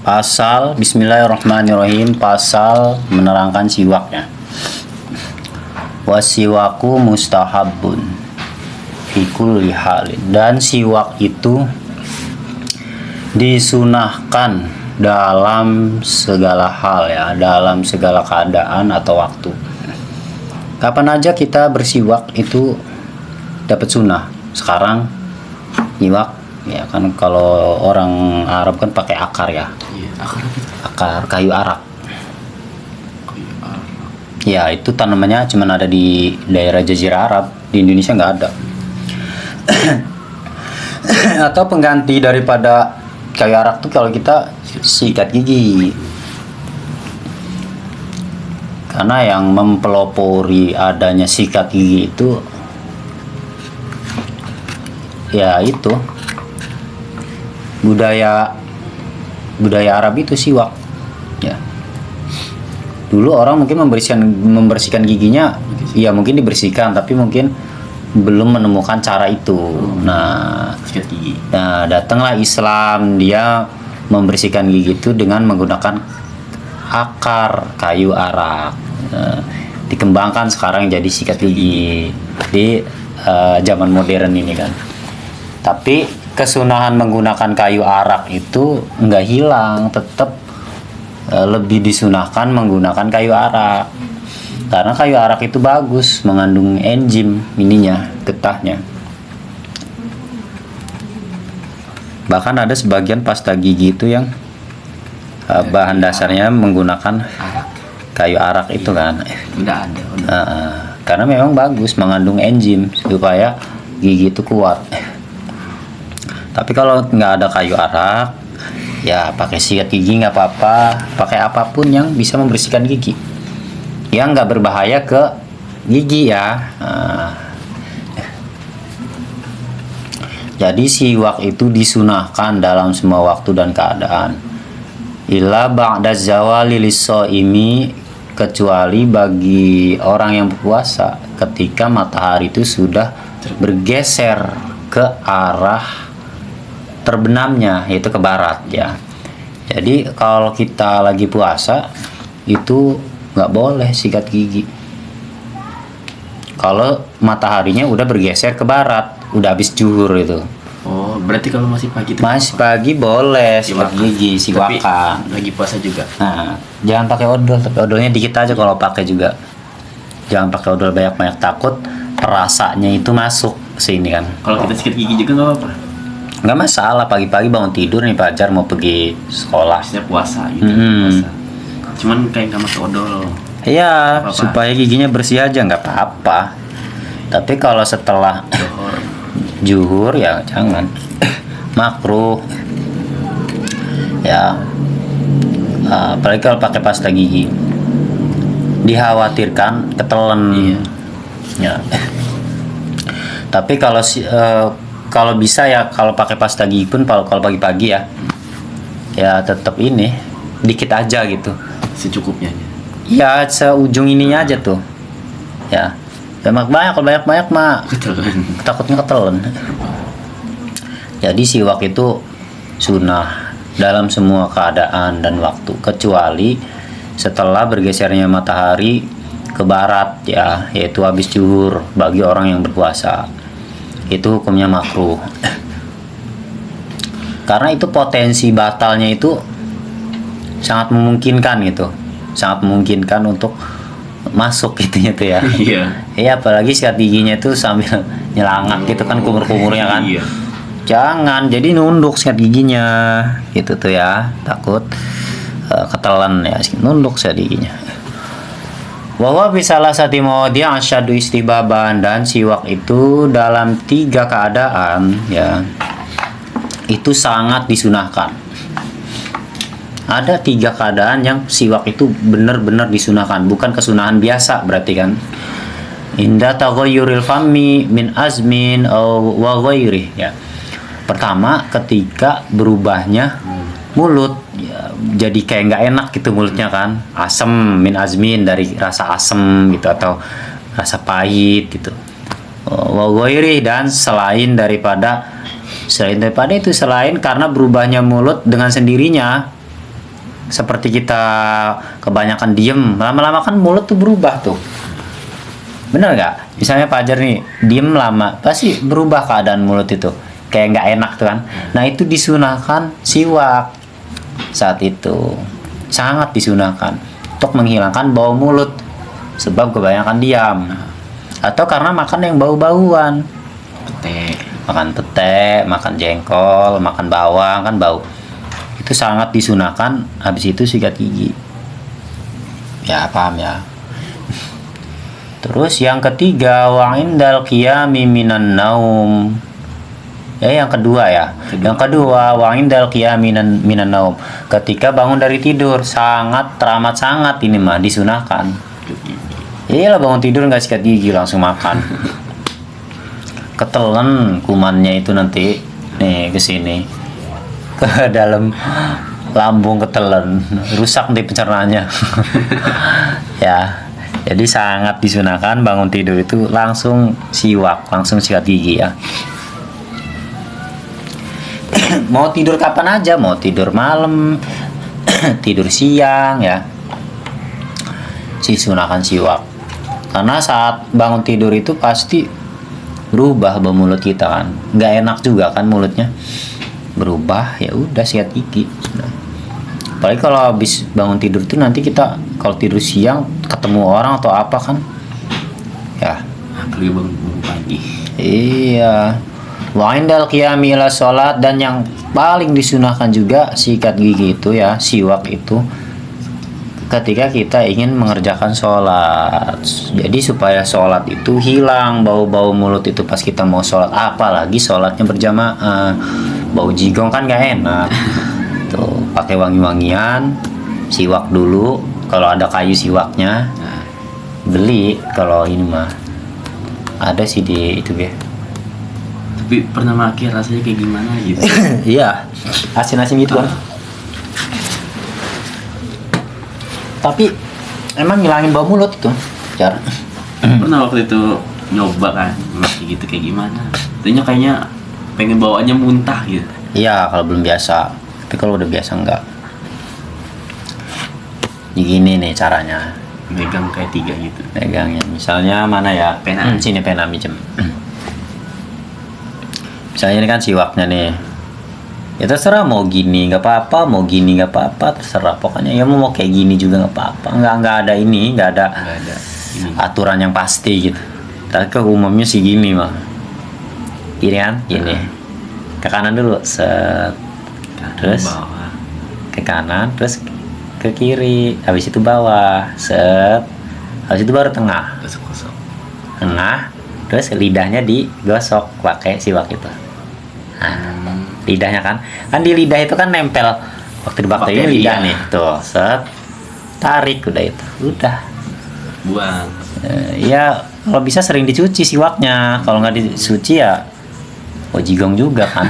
Pasal Bismillahirrahmanirrahim, pasal menerangkan siwaknya. Wasiwaku mustahabun fi kulli halin, dan siwak itu disunahkan dalam segala hal, ya, dalam segala keadaan atau waktu. Kapan aja kita bersiwak itu dapat sunnah. Sekarang nyiwak, ya kan, kalau orang Arab kan pakai akar, ya. Iya, akar apa? Akar kayu arak. Kayu arak. Ya, itu tanamannya cuma ada di daerah Jazirah Arab, di Indonesia nggak ada. Atau pengganti daripada kayu arak tuh kalau kita sikat gigi. Karena yang mempelopori adanya sikat gigi itu, ya itu budaya Arab itu siwak, ya. Dulu orang mungkin membersihkan giginya, ya mungkin dibersihkan, tapi mungkin belum menemukan cara itu. Nah, Sikat gigi. Nah, datanglah Islam, dia membersihkan gigi itu dengan menggunakan akar kayu arak. Nah, dikembangkan sekarang jadi sikat gigi di zaman modern ini kan. Tapi kesunahan menggunakan kayu arak itu nggak hilang, tetap lebih disunahkan menggunakan kayu arak. Karena kayu arak itu bagus, mengandung enzim ininya, getahnya. Bahkan ada sebagian pasta gigi itu yang bahan dasarnya menggunakan kayu arak itu kan. Udah ada. Karena memang bagus, mengandung enzim supaya gigi itu kuat. Tapi kalau nggak ada kayu arak, ya pakai sikat gigi nggak apa-apa, pakai apapun yang bisa membersihkan gigi, yang nggak berbahaya ke gigi, ya. Jadi siwak itu disunahkan dalam semua waktu dan keadaan. Illa ba'da zawali lis-shaimi, kecuali bagi orang yang berpuasa ketika matahari itu sudah bergeser ke arah terbenamnya, yaitu ke barat, ya. Jadi kalau kita lagi puasa itu nggak boleh sikat gigi kalau mataharinya udah bergeser ke barat, udah habis zuhur itu. Oh, berarti kalau masih pagi itu Masih pagi boleh sikat gigi, Tapi siwakan. lagi puasa juga. Nah, jangan pakai odol, tapi odolnya dikit aja kalau pakai juga. Jangan pakai odol banyak-banyak, takut rasanya itu masuk ke sini kan. Kalau kita sikat gigi juga nggak apa-apa. Nggak masalah, pagi-pagi bangun tidur nih Fajar mau pergi sekolah. Maksudnya puasa gitu. Mm-hmm. Puasa. Cuman kayak nggak pakai odol. Iya, Apa-apa. supaya giginya bersih aja nggak apa-apa. Tapi kalau setelah Johor. zuhur ya jangan. Makruh. Ya. Apalagi kalau pakai pasta gigi. Dikhawatirkan ketelen. Iya. Ya. Tapi kalau bisa ya, kalau pakai pasta gigi pun kalau pagi-pagi ya. Ya tetap ini dikit aja gitu. Secukupnya. Ya seujung ininya aja tuh, ya. Banyak kalau banyak mah Ketelan. takutnya ketelen. Jadi siwak itu sunnah dalam semua keadaan dan waktu, kecuali setelah bergesernya matahari ke barat, ya, yaitu habis zuhur bagi orang yang berpuasa. Itu hukumnya makruh. Karena itu potensi batalnya itu sangat memungkinkan gitu. Sangat memungkinkan untuk masuk gitunya tuh, ya. Iya. Iya, apalagi sikat giginya itu sambil nyelangak gitu kan, kumur-kumurnya kan. Iya. Jangan, jadi nunduk sikat giginya gitu tuh, ya. Takut ketelan, ya, nunduk sikat giginya. Bahwa bisalah sati dia asyadu istibaban, dan siwak itu dalam 3 keadaan, ya, itu sangat disunahkan. Ada 3 keadaan yang siwak itu benar-benar disunahkan, bukan kesunahan biasa berarti kan. Inda taghayyuril fami min azmin wa ghairi, ya. Pertama, ketika berubahnya mulut, ya, jadi kayak nggak enak gitu mulutnya kan, asem, min azmin dari rasa asem gitu atau rasa pahit gitu. Wa ghairi, dan selain daripada itu, selain karena berubahnya mulut dengan sendirinya. seperti kita kebanyakan diem, lama-lama kan mulut tuh berubah tuh. Bener nggak? Misalnya Fajar nih diem lama, pasti berubah keadaan mulut itu, kayak nggak enak tuh kan. Nah itu disunahkan siwak saat itu, sangat disunahkan untuk menghilangkan bau mulut sebab kebanyakan diam atau karena makan yang bau-bauan, Pete. makan pete, makan jengkol, makan bawang kan bau. Itu sangat disunahkan. Habis itu sikat gigi. Ya paham ya. Terus yang ketiga, wa indal qiyami minan naum. Yang kedua ya. Yang kedua, wa indal qiyami minan naum. Ketika bangun dari tidur, sangat teramat sangat ini mah disunahkan. Iyalah bangun tidur nggak sikat gigi langsung makan. Ketelen kumannya itu nanti nih ke sini. Ke dalam lambung ketelen, rusak nanti pencernaannya. Ya, jadi sangat disunahkan bangun tidur itu langsung siwak, langsung sikat gigi ya. Mau tidur kapan aja, mau tidur malam, tidur siang ya, disunahkan siwak. Karena saat bangun tidur itu pasti berubah bau mulut kita kan, nggak enak juga kan mulutnya. Berubah, ya udah sikat gigi. Apalagi kalau habis bangun tidur tuh nanti kita kalau tidur siang ketemu orang atau apa kan ya, Apalagi bangun pagi. iya. Wa indal qiyami ila sholat, dan yang paling disunahkan juga sikat gigi itu ya, siwak itu ketika kita ingin mengerjakan sholat. Jadi supaya sholat itu hilang bau-bau mulut itu pas kita mau sholat, apalagi sholatnya berjamaah. Bau jigong kan gak enak. Tuh pakai wangi-wangian, siwak dulu. Kalau ada kayu siwaknya beli. Kalau ini mah ada sih di itu ya. Tapi pernah makan rasanya kayak gimana gitu? Iya, asin-asin gitu kan. Tapi emang ngilangin bau mulut itu cara. Pernah waktu itu nyoba kan, kayak gitu kayak gimana? Tadinya kayaknya pengen bawaannya muntah gitu. Iya kalau belum biasa, tapi kalau udah biasa enggak. Ini gini nih caranya. Megang kayak 3 gitu. Pegangnya, misalnya mana ya? Pena. Sini pena minjem. Misalnya ini kan siwaknya nih. Ya terserah mau gini nggak apa-apa, mau gini nggak apa-apa, terserah. Pokoknya ya mau kayak gini juga nggak apa-apa. Nggak ada ini, nggak ada Nggak ada ini. aturan yang pasti gitu. Tapi ke umumnya sih gini mah. Gini kan, gini. Ke kanan dulu, set. Terus bawah. ke kanan, terus ke kiri. Habis itu bawah, set. Habis itu baru tengah. Gosok-gosok. Tengah, terus lidahnya digosok pakai siwak itu. Nah, lidahnya kan di lidah itu kan nempel bakteri-bakteri Bakteri, lidah ya. nih, tuh set, tarik udah itu, udah. Buang. Ya kalau bisa sering dicuci siwaknya, kalau nggak dicuci ya jigong juga kan.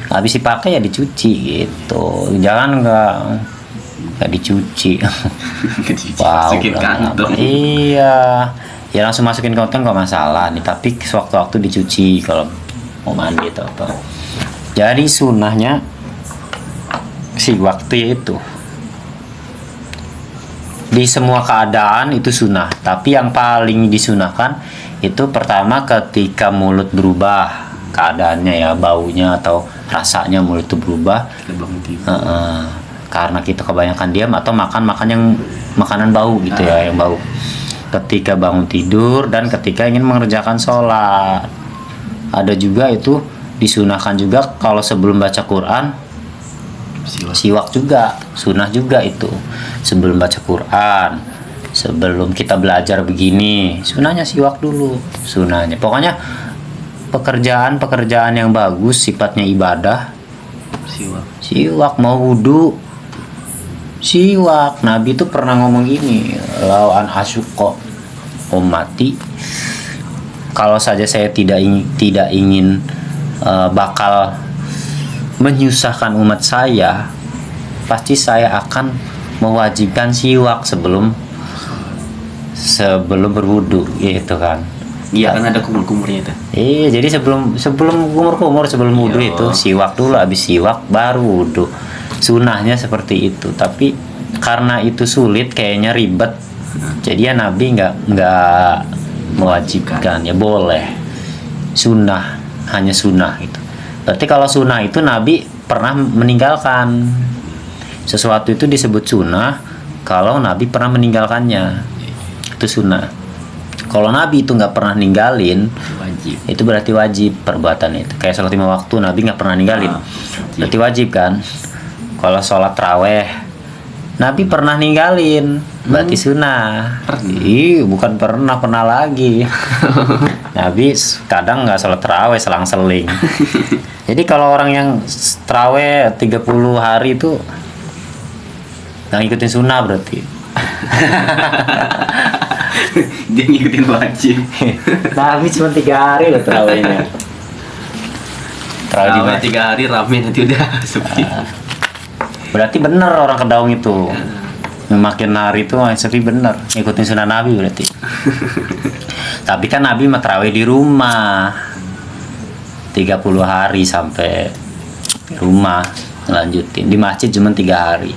Habis dipakai ya dicuci gitu, jangan nggak dicuci. Masukin udah kantong. iya, ya langsung masukin kantong nggak masalah nih, tapi sewaktu-waktu dicuci kalau mau mandi atau apa. Jadi sunahnya si waktu itu di semua keadaan itu sunnah, tapi yang paling disunahkan itu pertama ketika mulut berubah keadaannya ya, baunya atau rasanya mulut itu berubah. Kita bangun tidur. Karena kita kebanyakan diam atau makan yang makanan bau gitu ya, yang bau. Ketika bangun tidur dan ketika ingin mengerjakan sholat. Ada juga itu disunahkan juga kalau sebelum baca Quran, siwak juga, sunnah juga itu. Sebelum baca Quran, sebelum kita belajar begini, sunnahnya siwak dulu, sunnahnya. Pokoknya pekerjaan yang bagus, sifatnya ibadah, siwak. Mau wudhu, siwak. Nabi itu pernah ngomong gini, lawan asyuqa ummati, kalau saja saya tidak ingin bakal menyusahkan umat saya, pasti saya akan mewajibkan siwak sebelum berwudu gitu kan. Iya kan ada kumur-kumurnya itu. Iya, jadi sebelum kumur-kumur, sebelum wudu Iya. itu siwak dulu, habis siwak baru wudu. Sunnahnya seperti itu, tapi karena itu sulit, kayaknya ribet, jadi ya Nabi nggak mewajibkan, ya boleh sunnah, hanya sunnah itu. Berarti kalau sunnah itu Nabi pernah meninggalkan sesuatu, itu disebut sunnah kalau Nabi pernah meninggalkannya, itu sunnah. Kalau Nabi itu nggak pernah ninggalin, Wajib. itu berarti wajib perbuatan itu. Kayak sholat 5 waktu Nabi nggak pernah ninggalin, berarti wajib kan. Kalau sholat raweh Nabi pernah ninggalin, berarti sunnah. Ih, bukan pernah lagi. Nabi kadang nggak sholat raweh, selang-seling. Jadi kalau orang yang raweh 30 hari itu nggak ngikutin sunnah berarti. Dia ngikutin wajib. Nabi cuma 3 hari loh terawihnya. Terawih di Kalau masjid. 3 hari rame nanti udah sepi. Berarti bener orang Kedaung itu. Makin hari itu sepi bener, ngikutin sunnah Nabi berarti. Tapi kan Nabi mah terawih di rumah 30 hari sampai di rumah, lanjutin di masjid cuma 3 hari.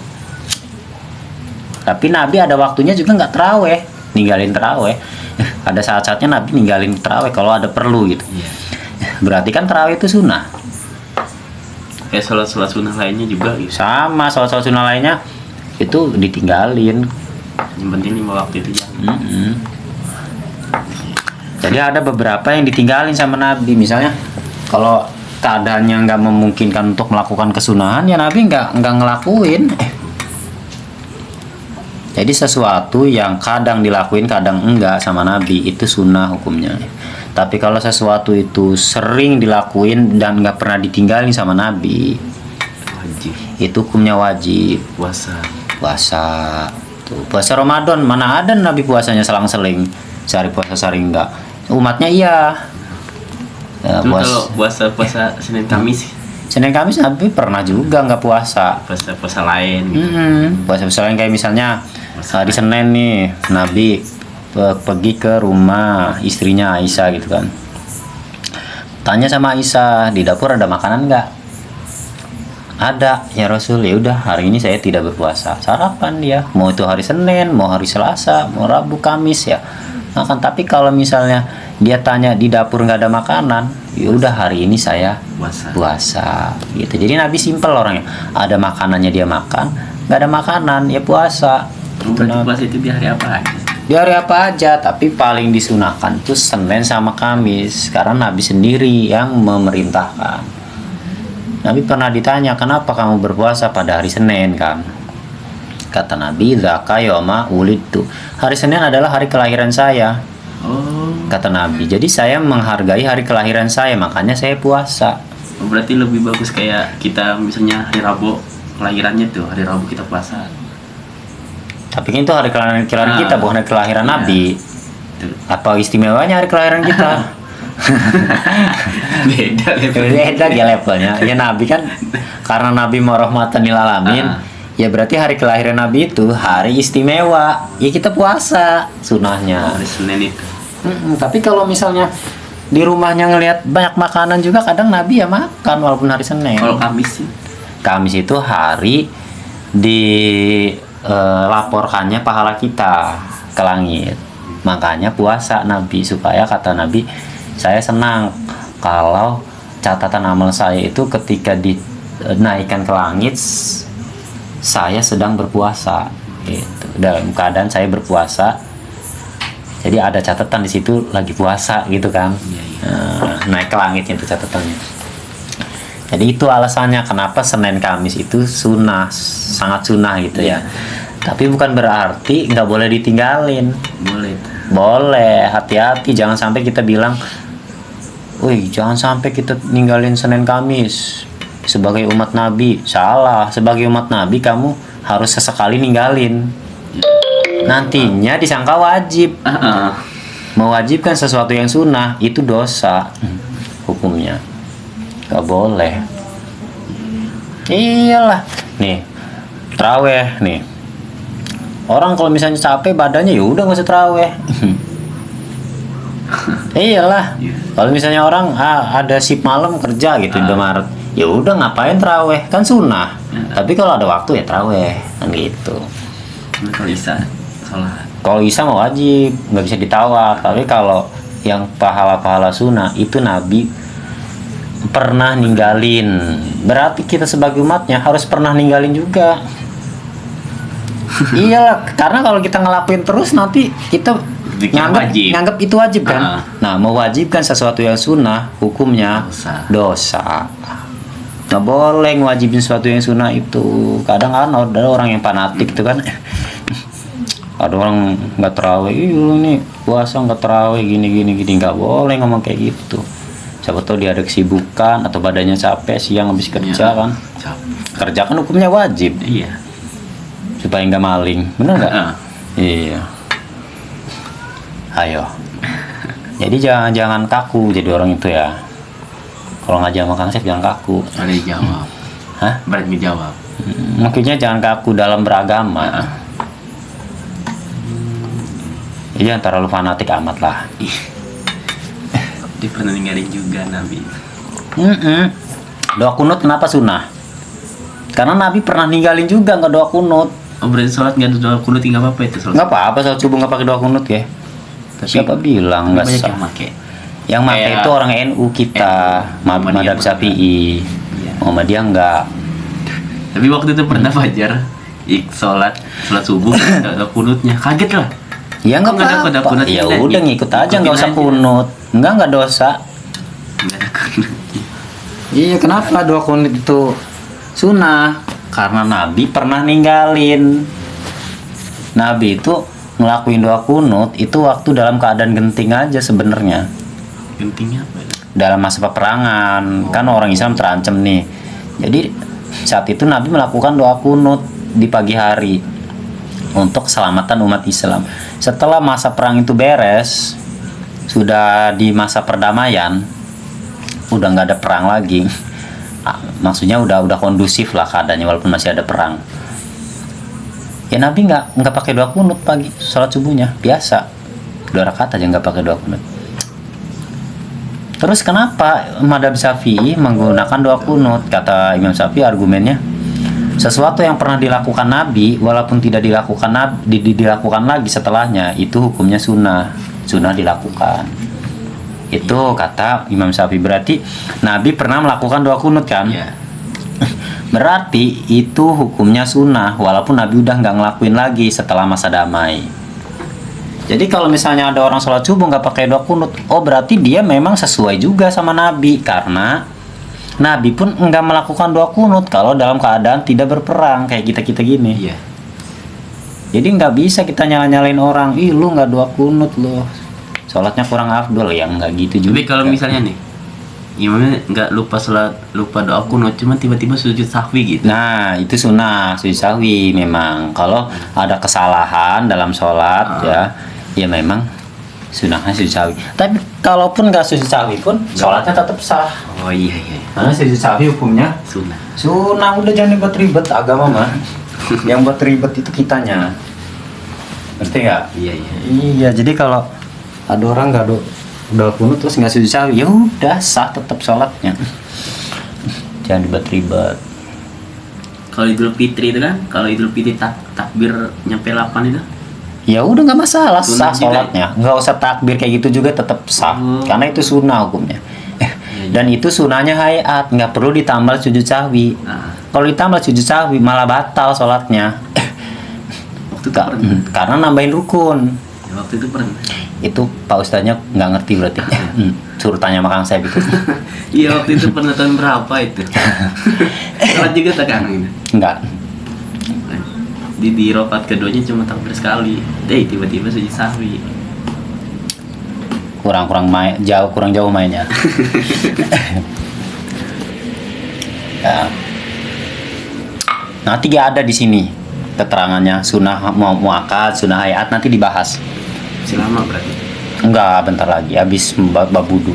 Tapi Nabi ada waktunya juga nggak terawih, ninggalin terawih. Ada saat-saatnya Nabi ninggalin terawih kalau ada perlu gitu. Iya. Berarti kan terawih itu sunnah. Kayak sholat-sholat sunnah lainnya juga gitu. Sama sholat-sholat sunnah lainnya itu ditinggalin. Yang penting 5 waktu itu jangan. Mm-mm. Jadi ada beberapa yang ditinggalin sama Nabi. Misalnya kalau keadaannya nggak memungkinkan untuk melakukan kesunahan, ya Nabi nggak ngelakuin. Jadi sesuatu yang kadang dilakuin kadang enggak sama Nabi, itu sunnah hukumnya. Tapi kalau sesuatu itu sering dilakuin dan nggak pernah ditinggalin sama Nabi, Wajib. itu hukumnya wajib. Puasa. Puasa tuh, puasa Ramadan mana ada Nabi puasanya selang-seling, sehari puasa sehari enggak. Umatnya iya. Ya, Itu kalau puasa Senin Kamis, Senin Kamis Nabi pernah juga nggak puasa. puasa lain gitu. Puasa lain kayak misalnya Puasa hari Senin nih Nabi pergi ke rumah istrinya Aisyah gitu kan. Tanya sama Aisyah, di dapur ada makanan nggak? Ada ya Rasul. Ya udah, hari ini saya tidak berpuasa. Sarapan dia, mau itu hari Senin, mau hari Selasa, mau Rabu, Kamis ya makan. Tapi kalau misalnya dia tanya di dapur nggak ada makanan, ya udah hari ini saya puasa gitu. Jadi Nabi simpel orangnya. Ada makanannya dia makan, nggak ada makanan ya puasa. Gitu, Berarti Nabi. puasa itu di hari apa aja? Di hari apa aja, tapi paling disunahkan tuh Senin sama Kamis karena Nabi sendiri yang memerintahkan. Nabi pernah ditanya, kenapa kamu berpuasa pada hari Senin kan? Kata Nabi, "Dzaka yauma wulidtu." Hari Senin adalah hari kelahiran saya. Oh, Kata Nabi, jadi saya menghargai hari kelahiran saya, makanya saya puasa. berarti lebih bagus kayak kita misalnya hari Rabu kelahirannya tuh, hari Rabu kita puasa. Tapi kan itu hari kelahiran kita, bukan hari kelahiran Iya. Nabi. Tuh. Apa istimewanya hari kelahiran kita? Beda levelnya. Beda dia levelnya. Ya Nabi kan karena Nabi mau rahmatan lil alamin. Ya berarti hari kelahiran Nabi itu hari istimewa. Ya kita puasa sunahnya. Hari Senin itu. Tapi kalau misalnya di rumahnya ngelihat banyak makanan juga, kadang Nabi ya makan walaupun hari Senin. Kalau Kamis sih. Kamis itu hari dilaporkannya pahala kita ke langit. Makanya puasa Nabi, supaya kata Nabi, saya senang kalau catatan amal saya itu ketika dinaikkan ke langit saya sedang berpuasa gitu. Dalam keadaan saya berpuasa, jadi ada catatan di situ lagi puasa gitu kan. Naik ke langitnya itu catatannya. Jadi itu alasannya kenapa Senin Kamis itu sunnah, sangat sunnah gitu ya. Tapi bukan berarti nggak boleh ditinggalin. Boleh, hati-hati, jangan sampai kita bilang, wih jangan sampai kita ninggalin Senin Kamis sebagai umat Nabi. Salah, sebagai umat Nabi kamu harus sesekali ninggalin, nantinya disangka wajib. Mewajibkan sesuatu yang sunnah itu dosa hukumnya, gak boleh. Iyalah nih, traweh nih, orang kalau misalnya capek badannya, ya udah nggak usah traweh. Iyalah, kalau misalnya orang ada shift malam kerja gitu di Indomaret, ya udah ngapain terawih kan sunnah. Ya. Tapi kalau ada waktu ya terawih kan gitu. Nah, kalau bisa sholat. Kalau Isa mau wajib, nggak bisa ditawar. Tapi kalau yang pahala-pahala sunnah itu Nabi pernah ninggalin. Berarti kita sebagai umatnya harus pernah ninggalin juga. Iya, karena kalau kita ngelakuin terus nanti kita Dikira wajib. nganggap itu wajib kan. Nah, mewajibkan sesuatu yang sunnah hukumnya dosa. Nggak boleh ngewajibin sesuatu yang sunnah itu. Kadang kan ada orang yang fanatik itu kan. Ada orang nggak terawih, ini puasa nggak terawih gini nggak boleh ngomong kayak gitu. Siapa tahu dia ada kesibukan atau badannya capek siang habis kerja Iya, kan. capek. Kerja kan hukumnya wajib Iya. supaya nggak maling, bener nggak? Iya. Ayo. Jadi jangan kaku jadi orang itu ya. Kalau ngajar sama Kang Sep jangan kaku. Ada dijawab. Hah? Berani dijawab. Maksudnya jangan kaku dalam beragama. Iya, antara lu fanatik amat lah. Dia pernah ninggalin juga Nabi. Doa kunut kenapa sunnah? Karena Nabi pernah ninggalin juga nggak doa kunut. Oh berarti sholat nggak ada doa kunut nggak apa-apa itu sholat. Nggak apa-apa salat subuh nggak pakai doa kunut ya. Tapi Siapa bilang nggak banyak sah? yang make. Yang pakai Kayak itu orang NU kita, Madhab Syafi'i. Iya. Muhammadiyah nggak. Tapi waktu itu pernah Fajar sholat subuh ada kunutnya, kaget lah. Ya nggak Kok nggak ada apa-apa. kunut? Ya Tidak, udah ngikut aja ikutin nggak usah aja. kunut. Nggak dosa. Nggak ada kunut. Iya, kenapa doa kunut itu sunnah? Karena Nabi pernah ninggalin. Nabi itu ngelakuin doa kunut itu waktu dalam keadaan genting aja sebenarnya. Gentingnya apa ya? Dalam masa peperangan, kan orang Islam terancam nih. Jadi saat itu Nabi melakukan doa kunut di pagi hari untuk keselamatan umat Islam. Setelah masa perang itu beres, sudah di masa perdamaian, udah nggak ada perang lagi. Maksudnya udah kondusif lah keadaannya walaupun masih ada perang. Ya Nabi nggak pakai doa kunut pagi sholat subuhnya biasa 2 rakaat aja nggak pakai doa kunut. Terus kenapa Madhab Syafi'i menggunakan doa kunut? Kata Imam Syafi'i argumennya, sesuatu yang pernah dilakukan Nabi walaupun tidak dilakukan dilakukan lagi setelahnya itu hukumnya sunnah dilakukan. Itu kata Imam Syafi'i. Berarti Nabi pernah melakukan doa kunut kan? Iya. Berarti itu hukumnya sunnah walaupun Nabi udah nggak ngelakuin lagi setelah masa damai. Jadi kalau misalnya ada orang sholat subuh nggak pakai doa kunut, oh berarti dia memang sesuai juga sama Nabi karena Nabi pun nggak melakukan doa kunut kalau dalam keadaan tidak berperang kayak kita gini. Iya. Jadi nggak bisa kita nyalain orang, ih lu nggak doa kunut loh, sholatnya kurang afdol ya nggak gitu juga. Tapi kalau misalnya nih, imamnya nggak lupa doa kunut, cuma tiba-tiba sujud sahwi gitu. Nah itu sunnah sujud sahwi memang. Kalau ada kesalahan dalam sholat ya memang sunnahnya sujud sahwi. Tapi kalaupun nggak sujud sahwi pun sholatnya tetap sah. Oh iya. Karena sujud sahwi hukumnya Sunnah. sunnah. Udah jangan ribet-ribet agama mah. Yang buat ribet itu kitanya. Ngerti nggak? Iya. Iya, jadi kalau ada orang nggak doa kunut terus nggak sujud sahwi, ya udah sah tetap sholatnya. Jangan ribet-ribet. Kalau Idul Fitri itu kan, kalau Idul Fitri takbir nyampe 8 itu. Ya udah nggak masalah, Sunnah sah juga. sholatnya. Nggak usah takbir kayak gitu juga tetap sah, karena itu sunnah hukumnya. Dan itu sunnahnya hayat, nggak perlu ditambah sujud sahwi. Nah, Kalau ditambah sujud sahwi malah batal sholatnya. waktu itu pernah. Karena nambahin rukun. Ya, waktu itu pernah. Itu Pak Ustadznya nggak ngerti berarti. Suruh tanya sama Kang Sep itu. Iya waktu itu pernah tahun berapa itu? Sholat juga tak Kang ini. Enggak. Di rokat keduanya cuma takbir sekali. Tiba-tiba sujud sahwi. kurang jauh mainnya. Ya. Nanti ada di sini keterangannya sunnah muakkad, sunnah hayat nanti dibahas. Masih lama berarti. Enggak, bentar lagi habis bab wudu.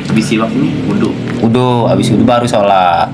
Habis siwak ini wudhu. Habis wudu baru sholat.